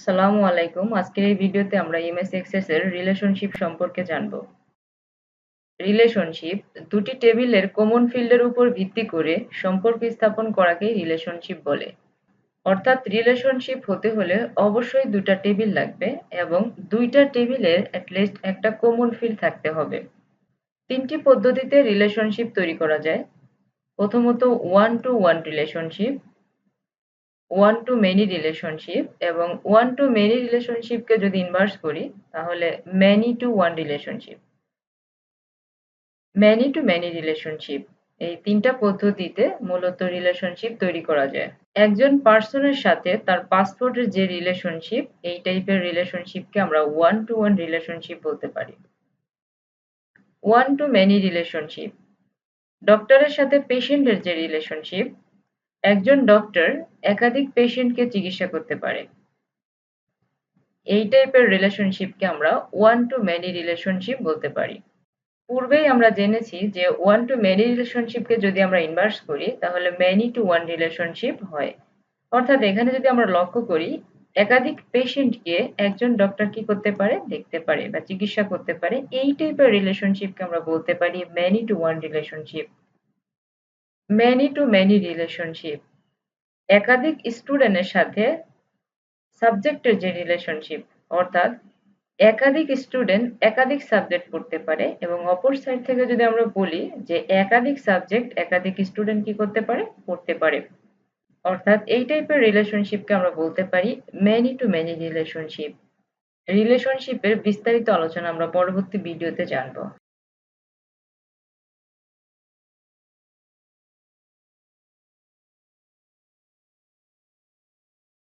আসসালামু আলাইকুম। আজকের এই ভিডিওতে আমরা এমএস এক্সেস এর রিলেশনশিপ সম্পর্কে জানব। রিলেশনশিপ দুটি টেবিলের কমন ফিল্ডের উপর ভিত্তি করে সম্পর্ক স্থাপন করাকেই রিলেশনশিপ বলে। অর্থাৎ রিলেশনশিপ হতে হলে অবশ্যই দুটা টেবিল লাগবে এবং দুইটা টেবিলের অ্যাটলিস্ট একটা কমন ফিল্ড থাকতে হবে। তিনটি পদ্ধতিতে রিলেশনশিপ তৈরি করা যায়। প্রথমত one to one relationship, one to many relationship এবং ওয়ান টু মেনি রিলেশনশিপকে যদি ইনভার্স করি তাহলে many to one relationship, many to many relationship. এই তিনটা পদ্ধতিতে মূলত রিলেশনশিপ তৈরি করা যায়। একজন পার্সনের সাথে তার পাসপোর্টের যে রিলেশনশিপ, এই টাইপের রিলেশনশিপকে আমরা ওয়ান টু ওয়ান রিলেশনশিপ বলতে পারি। ওয়ান টু মেনি রিলেশনশিপ, ডক্টরের সাথে পেশেন্টের যে রিলেশনশিপ, একজন ডক্টর একাধিক পেশেন্টকে চিকিৎসা করতে পারে। এই টাইপের রিলেশনশিপকে আমরা ওয়ান টু মেনি রিলেশনশিপ বলতে পারি। পূর্বেই আমরা জেনেছি যে ওয়ান টু মেনি রিলেশনশিপকে যদি আমরা ইনভার্স করি তাহলে মেনি টু ওয়ান রিলেশনশিপ হয়। অর্থাৎ এখানে যদি আমরা লক্ষ্য করি, একাধিক পেশেন্টকে একজন ডক্টর কি করতে পারে, দেখতে পারে বা চিকিৎসা করতে পারে। এই টাইপের রিলেশনশিপকে আমরা বলতে পারি many to one relationship. Many to many relationship, একাধিক স্টুডেন্টের সাথে সাবজেক্টের যে রিলেশনশিপ, অর্থাৎ একাধিক স্টুডেন্ট একাধিক সাবজেক্ট পড়তে পারে এবং অপর সাইড থেকে যদি আমরা বলি যে একাধিক সাবজেক্ট একাধিক স্টুডেন্ট কি করতে পারে, পড়তে পারে। অর্থাৎ এই টাইপের রিলেশনশিপকে আমরা বলতে পারি মেনি টু মেনি রিলেশনশিপ। রিলেশনশিপের বিস্তারিত আলোচনা আমরা পরবর্তী ভিডিওতে জানবো।